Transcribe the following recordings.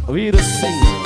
Weerasinghe.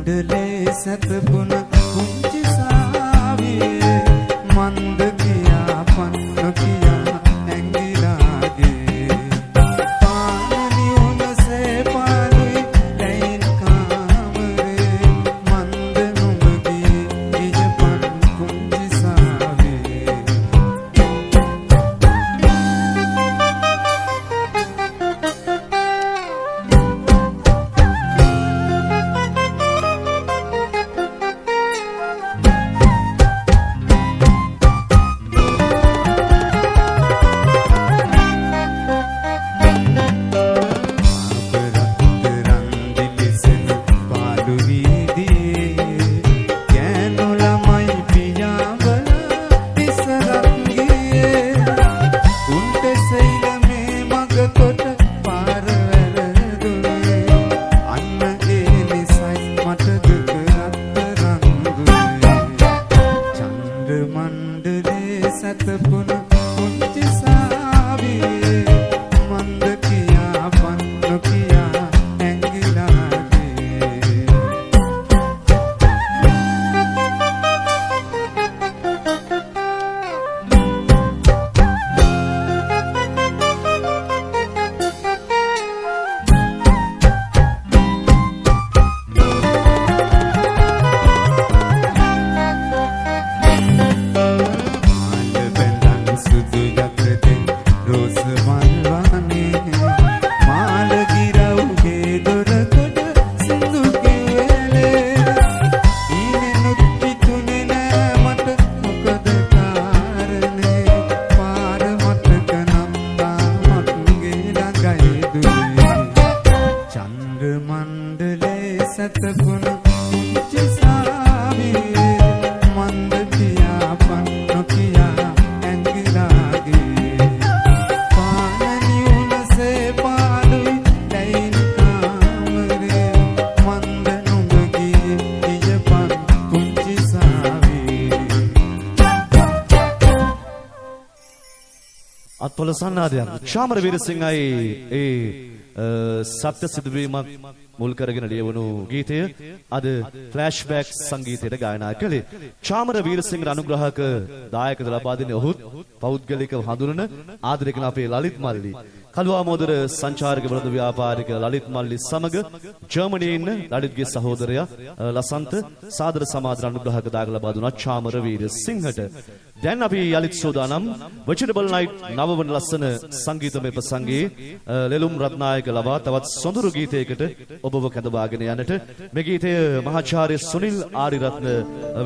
මණ්ඩලේ සැතපුන කුංචි සාවියේ මන්ද කියා පන්න කියා ඇඟිලාගේ පානනි උනසේ පානුයි ලැයින් කාමරේ මන්ද නුඹගේ ඉජපන් කුංචි සාවියේ සන්නාදයන් ශාමර වීරසිංහයි සත්‍ය සිදුවීමක් මුල් කරගෙන ලියවුණු ගීතය අද ෆ්ලෑෂ්බැක් සංගීතයට ගායනා කළේ ශාමර වීරසිංහ අනුග්‍රහක දායකත්ව ලබා දෙන ඔහුත් පෞද්ගලිකව හඳුනන ආදරය කරන අපේ ලලිත් මල්ලි කළුවාමෝදර සංචාරක වෘද ව්‍යාපාරික ලලිත් මල්ලි සමග ජර්මනියේ ඉන්න ලලිත්ගේ සහෝදරයා ලසන්ත සාදර සමාදර අනුග්‍රහක දායක ලබා දුන්නා ශාමර වීරසිංහට දැන් අපි යලිත් සෝදානම් වෙජිටබල් නයිට් නවවන ලස්සන සංගීතමය ප්‍රසංගයේ ලෙලුම් රත්නායක ලබා තවත් සොඳුරු ගීතයකට ඔබව කැඳවාගෙන යන්නට මේ ගීතය මහාචාර්ය සුනිල් ආරිරත්න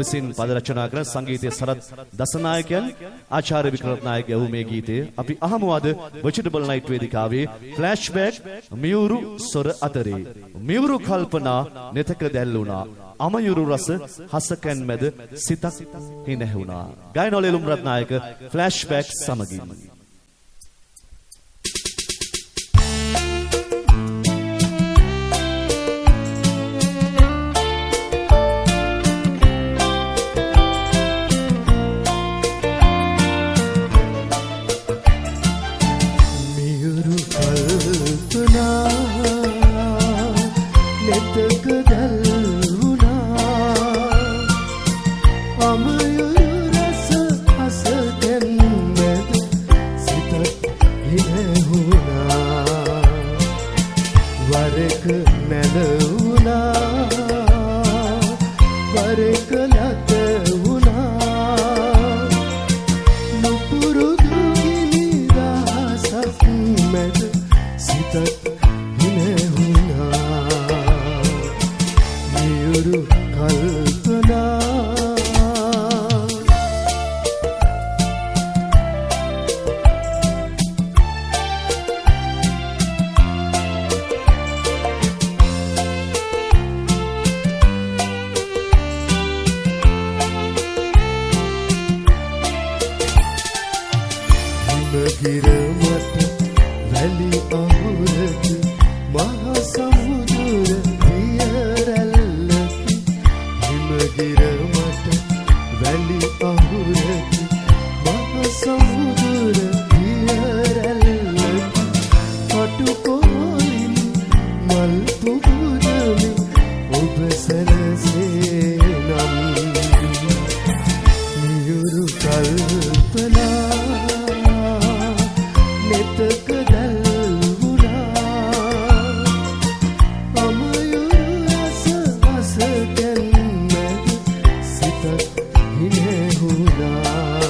විසින් පද රචනා කරන සංගීතයේ සරත් දසනායකයන් ආචාර්ය වික්‍රමනායක යවූ මේ ගීතය අපි අහමු අද වෙජිටබල් නයිට් වේදිකාවේ ෆ්ලෑෂ්බැක් මියුරු සොර අතරේ මියුරු කල්පනා නෙතක දැල්ලුණා අමයුරු රස හසකන් මැද සිතක් හිනැහුණා ගායන ලෙලුම් රත්නායක ෆ්ලෑෂ්බැක් සමගින් ඔබ සරසේනම් නියුරු කල්පනා නෙතක දැල්වුණා අමයුරු රස රස කැන්මැද සිතක් හිනෙහුණා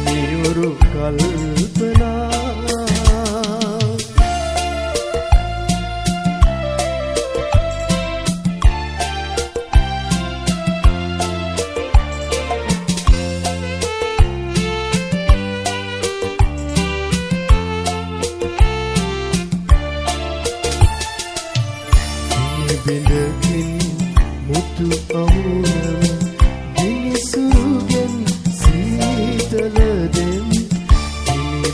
නියුරු කල්පනා බිඳකින් මුතු අමුණම දිනිසුරුගෙන් සීතල දෙන්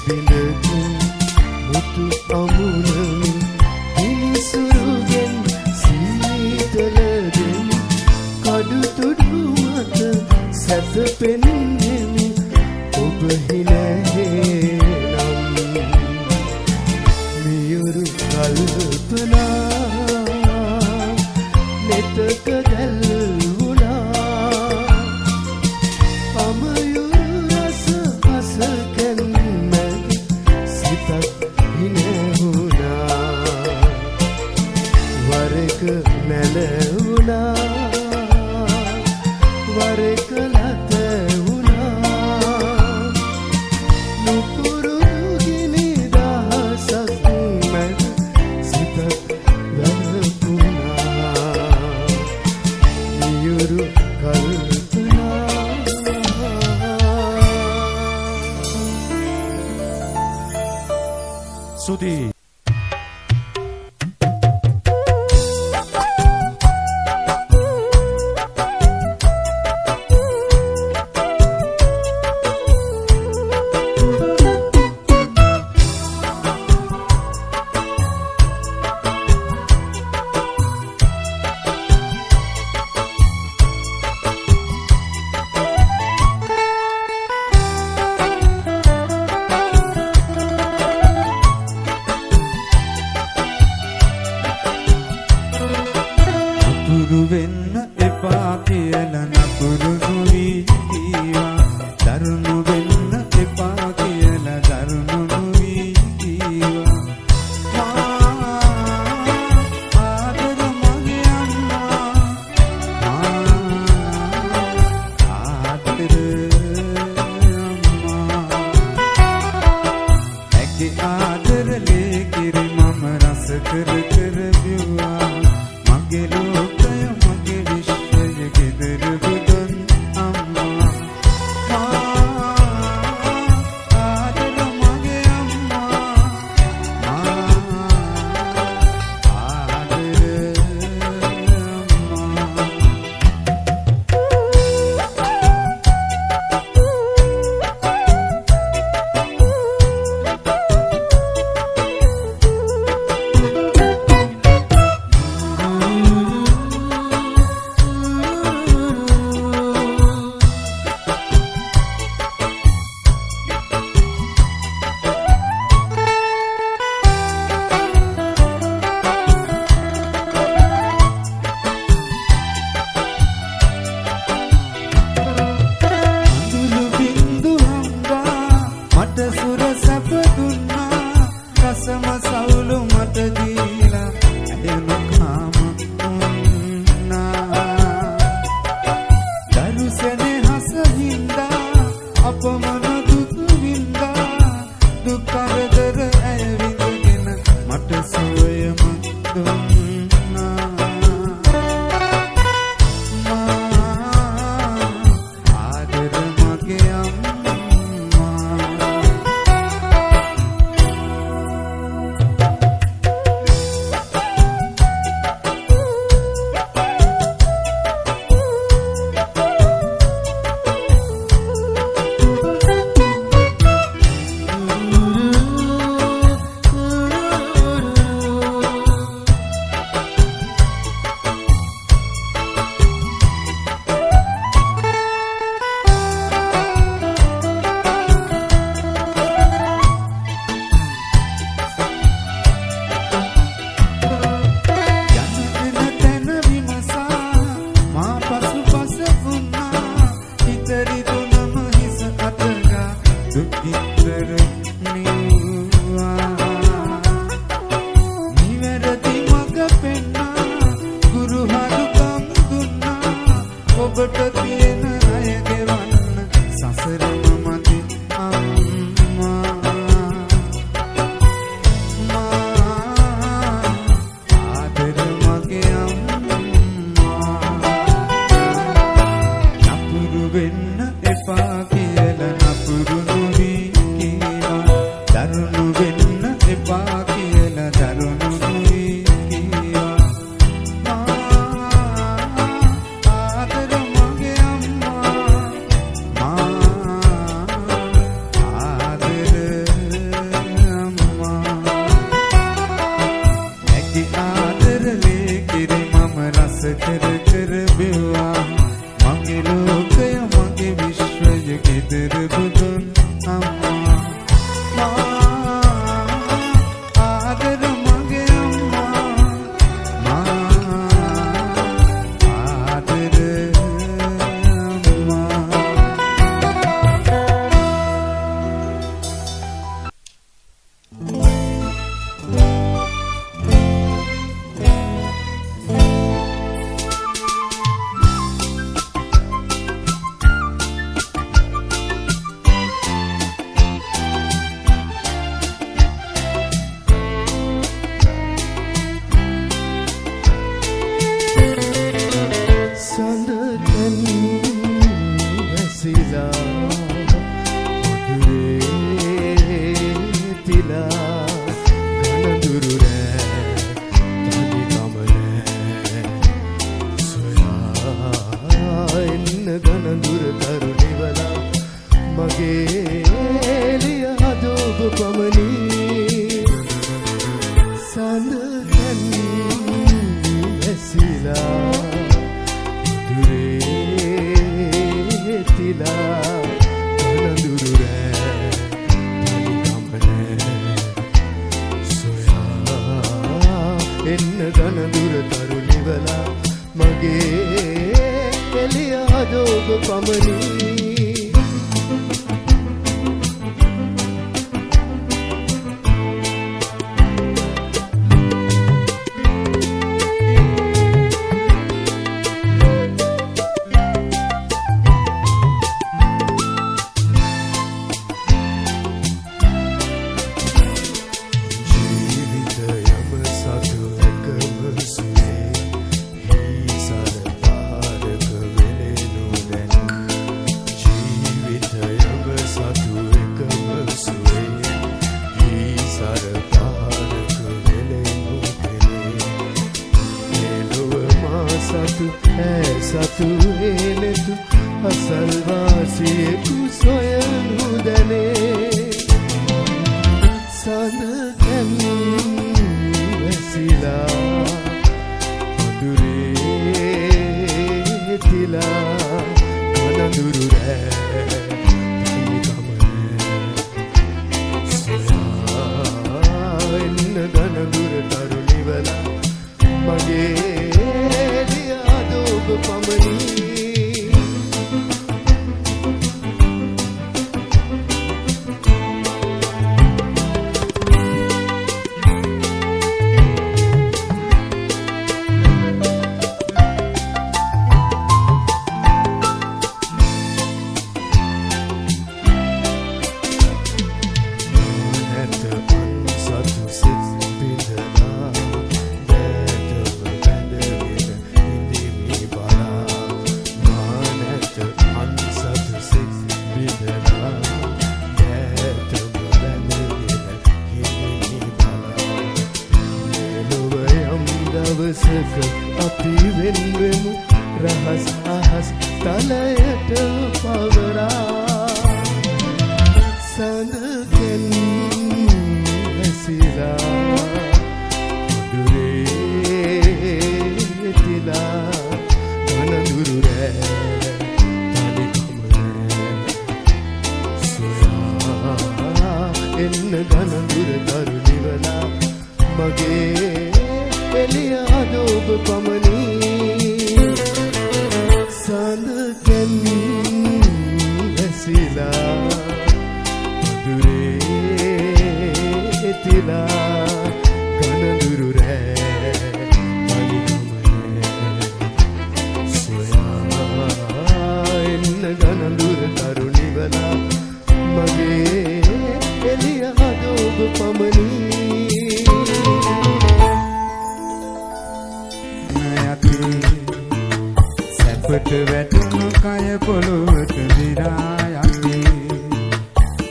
බිඳකින් මුතු අමුණම දිනිසුරුගෙන් සීතල දෙන් කඩු තුඩු මත සැතපෙන්නෙමි ඔබ හිනහේනම් මියුරු කල්පනා නෙතක දැල්වුණා අමයුරු රස රස කැන්මැද සිතක් හිනෙහුණා වරක නැලවුණා වරක ලතවුණා නුපුරුදු ගිනි දහසක් මැද සිතක් Sudi. නපුරු වෙන්න එපා කියලා නපුරු නොවි කීවා දරුණු වෙන්න එපා කියලා දරුණු නොවි කීවා ආදර මගේ අම්මා ආදර අම්මා ඇගේ ආදරලේ කිරි මම රස කර කර බිව්වා මගේ ලෝකය මගේ විශ්වය ගෙදර බුදුන් අම්මා ආදර මගේ අම්මා ආදර අම්මා ඔබට තියෙන අය ගෙවන්න සසරම මති අම්මා ආදර මගේ අම්මා නපුරු වෙන්න එපා කියලා නපුරු නොවි කියලා දරුණු වෙන්න එපා කියලා දරුණු නොවි කියලා ආදර මගේ අම්මා ආදර අම්මා ඇගේ ආදරලේ කිරි මම රස කර කර බිව්වා මගේ ලෝකය මගේ විශ්වය ගෙදර බුදුන් අම්මා ආදර මගේ අම්මා ආදර අම්මා සඳකන් වැසිලා මధుරේ තිලා ගනදුරු රෑ තනි ගමනේ සොයා එන්න ගනදුර කරුණිවලා මගේ එළිය හදෝබ පමණි සඳකන් වැසිලා තිලා ගනදුරු රෑ තනි ගම්බනේ සොයා එන්න ගනදුර තරුණිවලා මගේ එළිය හදෝබ පමණි සතු එනෙතු අසල්වාසියෙකු සොයනු දැනේ සඳකන් වැසිලා මధుරේ තිලා ගනදුරු රෑ තනි ගමනේ සොයා එන්න ගනදුර තරුණිවලා මගේ පමණි දවසක අපි වෙන්වෙමු රහස් අහස් තලයට පවරා සඳකන් වැසිලා මధుරේ තිලා ගනදුරු රෑ තනි ගමනේ සොයා එන්න ගනදුර තරුණිවලා මගේ එළිය හදෝබ පමණි සඳකන් වැසිලා සැපට වැටුණු කය පොළොවට විරා යන්නේ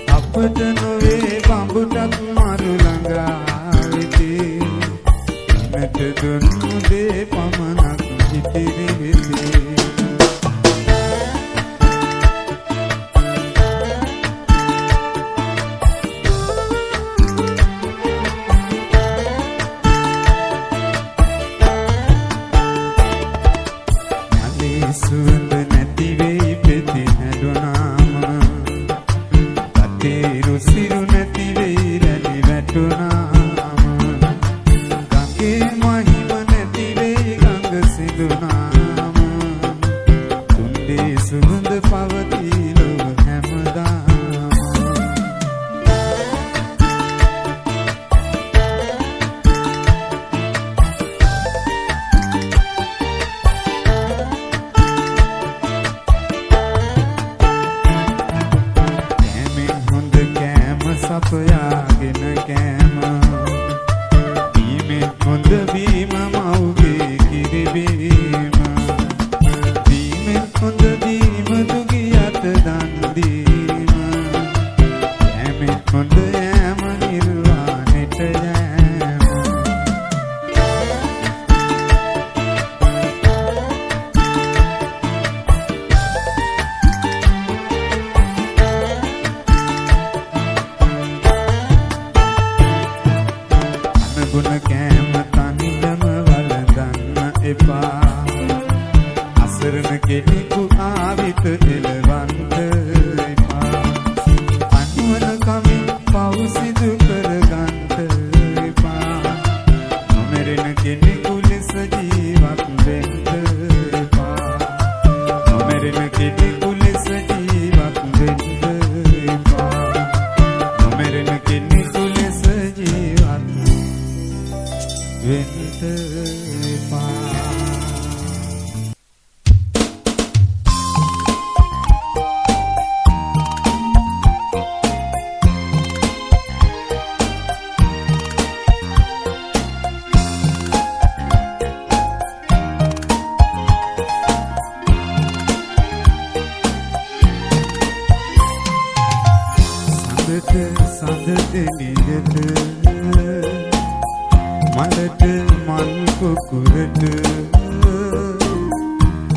අපට නොවේ බඹුටක් මරු ළඟා වෙතේ මට දුන්නු දේ පමණක් ඉතිරි වෙතේ සුවඳ නැති වෙයි පෙති හැදුනාම කටේ රුසිරු නැති වෙයි රැලි වැටුනාම ගඟේ මහිම නැති වෙයි ගඟ සිදුනාම තුන්දේ සුවඳ පවතී ලොව හැමදාම සපයාගෙන කෑම බීමෙන් හොඳ බීම මව්ගේ කිරිබීම බීමෙන් හොඳ බීම දුගියට දන් දීම කෑමෙන් හොඳ යෑම නිර්වාණයට යෑම ගුණ කෑම තනියම වළඳන්න එපා අසරණ කෙනෙකු ආවිත එළවන්න එපා අනුවන කමින් පව් සිදු කරගන්න එපා නොමරෙන කෙනෙකු ලෙස ජීවත් වෙන්න එපා නොමරෙන කෙනෙකු ලෙස ජීවත් වෙන්න එපා නොමරෙන කෙනෙකු ලෙස ජීවත් වෙන්න එපා සඳට එළියට මලට මල් කුකුරට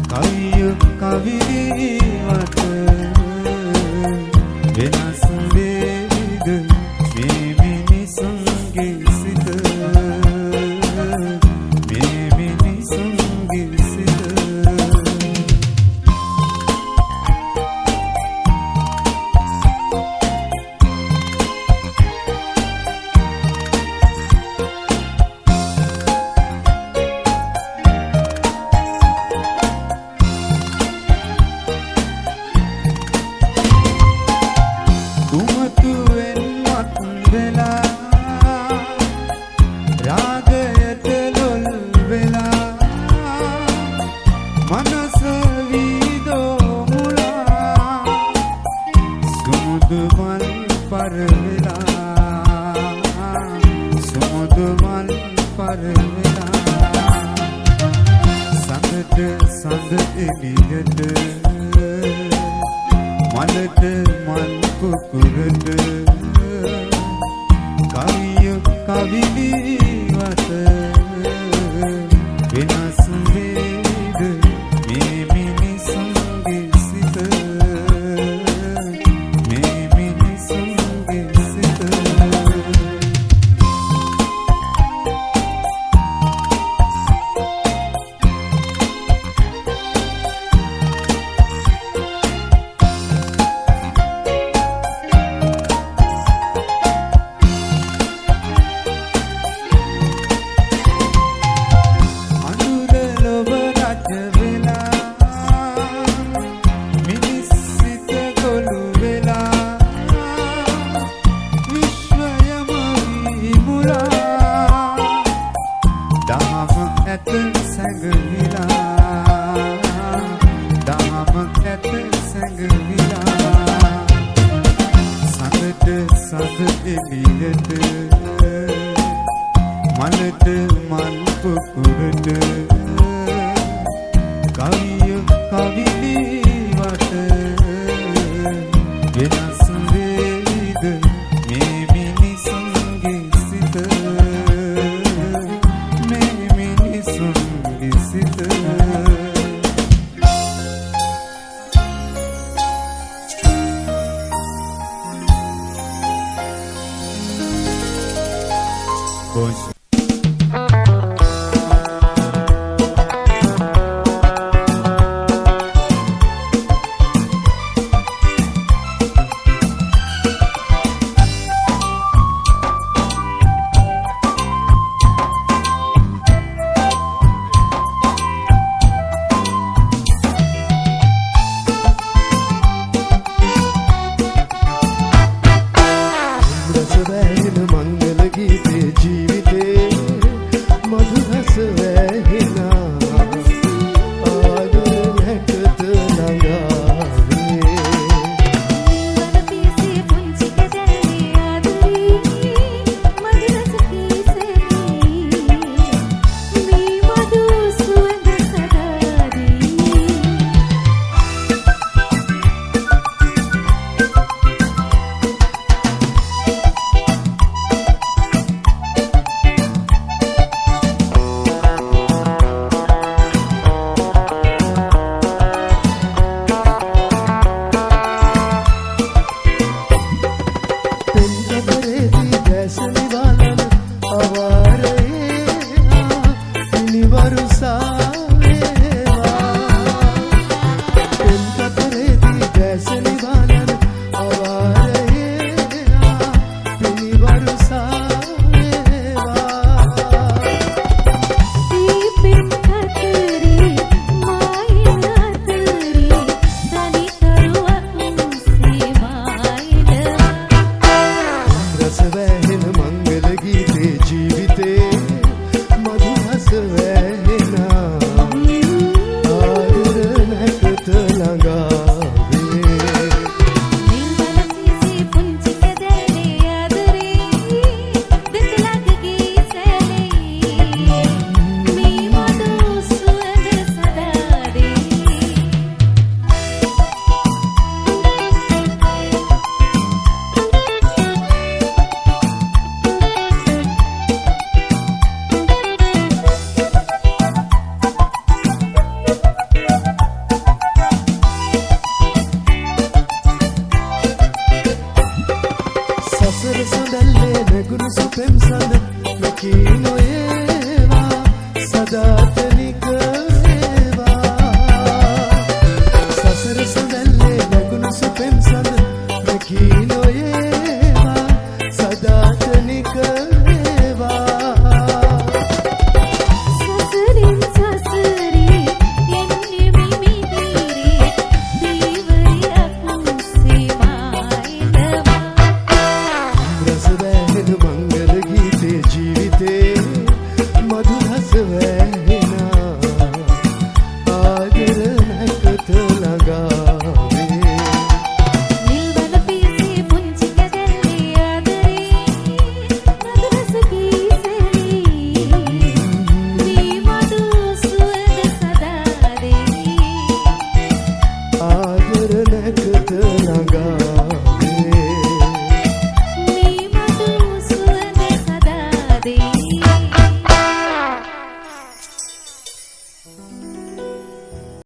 කවිය කවිලි වට වෙනස් වේවිද මේ මිනිසුන්ගේ සිත මේ මිනිසුන්ගේ සිත රාගයට ලොල් වෙලා මනස වීදෝ මුලා සුමුදු මල් පරවෙලා සුමුදු මල් පරවෙලා සඳට සඳ එළියට මලට මල් කුකුරට කවිය කවිලි වට